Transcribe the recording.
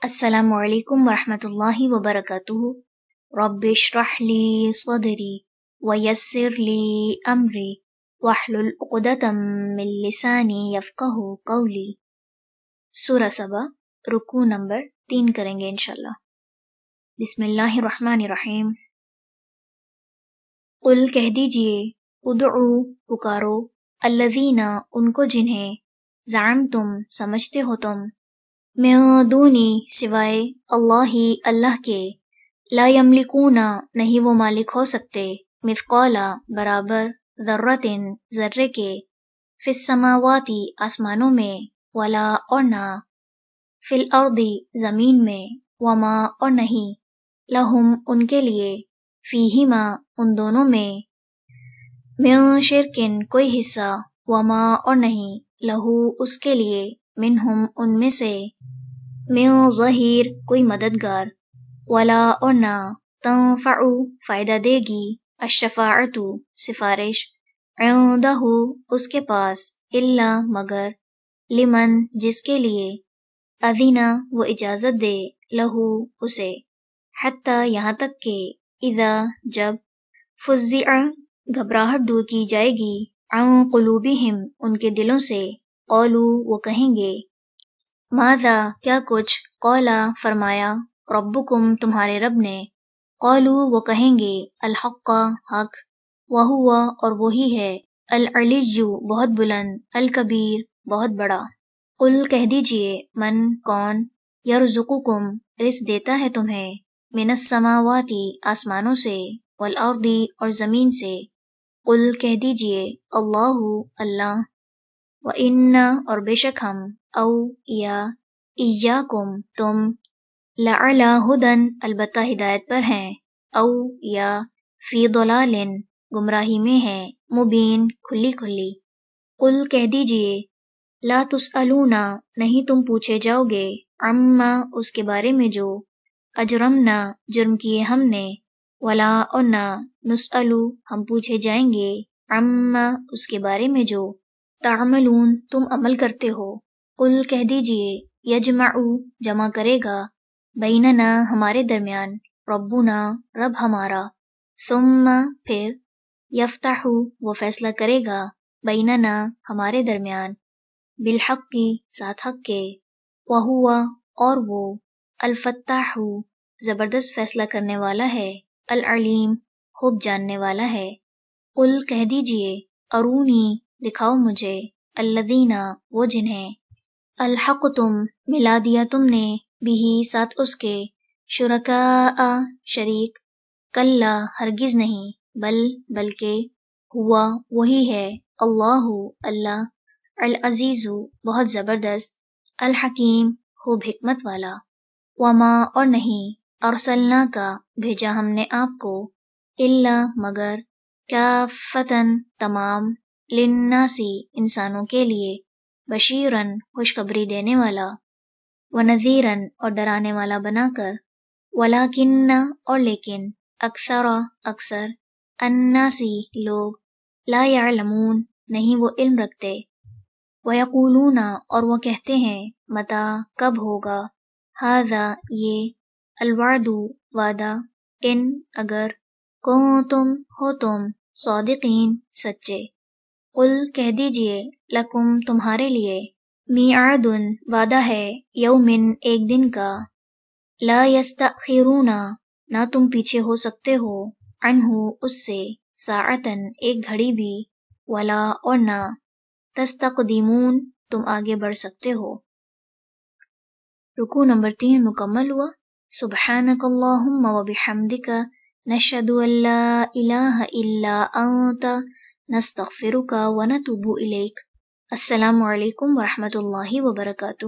السلام علیکم ورحمۃ اللہ وبرکاتہ۔ رب اشرح لی صدری ویسر لی امری واحلل عقدۃ من لسانی یفقہوا قولی۔ سورہ سبا، رکوع نمبر 3 کریں گے انشاءاللہ۔ بسم اللہ الرحمن الرحیم۔ قل کہہ دیجئے، ادعو پکارو، الذین ان کو جنہیں، زعمتم سمجھتے ہو تم، من دونی سوائے اللہ کے، لا یملکون نہیں وہ مالک ہو سکتے، مثقال برابر، ذرۃ ذرے کے، فی السماوات آسمانوں میں، ولا اور نہ، فی الارض زمین میں، وما اور نہیں، لہم ان کے لیے، فیہما ان دونوں میں، من شرکن کوئی حصہ، وما اور نہیں، لہو اس کے لیے، منہم ان میں سے، من ظہیر کوئی مددگار، ولا اور نہ، تنفع فائدہ دے گی، الشفاعت سفارش، عندہ اس کے پاس، الا مگر، لمن جس کے لیے، اذن وہ اجازت دے، لہو اسے، حتی یہاں تک کہ، اذا جب، فزع گھبراہٹ دور کی جائے گی، عن قلوبہم ان کے دلوں سے، قولوا وہ کہیں گے، ماذا کیا کچھ، قولا فرمایا، ربکم تمہارے رب نے، قولوا وہ کہیں گے، الحق حق، وہو اور وہی ہے، العلی بہت بلند، الکبیر بہت بڑا۔ قل کہہ دیجئے، من کون، یرزقکم رزق دیتا ہے تمہیں، من السماوات آسمانوں سے، والارض اور زمین سے، قل کہہ دیجئے، اللہ اللہ، وَإِنَّا اور بے شک ہم، او یا ایاکم تم، لعلی ہدن البتہ ہدایت پر ہیں، او یا فی ضلال گمراہی میں ہیں، مبین کھلی کھلی۔ قل کہہ دیجئے، لا تسألون نہیں تم پوچھے جاؤ گے، عما اس کے بارے میں جو، اجرمنا جرم کیے ہم نے، ولا اور نہ، نسأل ہم پوچھے جائیں گے، عما اس کے بارے میں جو، تعملون تم عمل کرتے ہو۔ قل کہہ دیجئے، یجمع جمع کرے گا، بیننا ہمارے درمیان، ربنا رب ہمارا، ثم پھر، یفتح وہ فیصلہ کرے گا، بیننا ہمارے درمیان، بالحق ساتھ حق کے، وہو اور وہ، الفتاح زبردست فیصلہ کرنے والا ہے، العلیم خوب جاننے والا ہے۔ قل کہہ دیجئے، ارونی دکھاؤ مجھے، الذین وہ جنہیں، الحقتم ملا دیا تم نے، بھی ساتھ اس کے، شرکاء شریک، کلا ہرگز نہیں، بلکہ، ہوا وہی ہے، اللہ اللہ، العزیز بہت زبردست، الحکیم خوب حکمت والا، وما اور نہیں، ارسلنا کا بھیجا ہم نے آپ کو، الا مگر، کافتن تمام، للناسی انسانوں کے لیے، بشیرن خوشخبری دینے والا، ونذیرن اور ڈرانے والا بنا کر، ولیکن اور لیکن، اکثر، الناسی لوگ، لا یعلمون نہیں وہ علم رکھتے، ویقولون اور وہ کہتے ہیں، متی کب ہوگا، ھذا یہ، الوعد وعدہ، ان اگر، کنتم ہو تم، صادقین سچے۔ قل کہہ دیجئے، لکم تمہارے لیے، میعاد وعدہ ہے، یومن ایک دن کا، لا یستأخرون نہ تم پیچھے ہو سکتے ہو، عنہ اس سے، ساعتن ایک گھڑی بھی، ولا اور نہ، تستقدمون تم آگے بڑھ سکتے ہو۔ رکوع نمبر 3 مکمل ہوا۔ سبحانک اللہم وبحمدک، نشہد ان لا الہ الا انت، نستغفرک ونتوب الیک۔ السلام علیکم ورحمۃ اللہ وبرکاتہ۔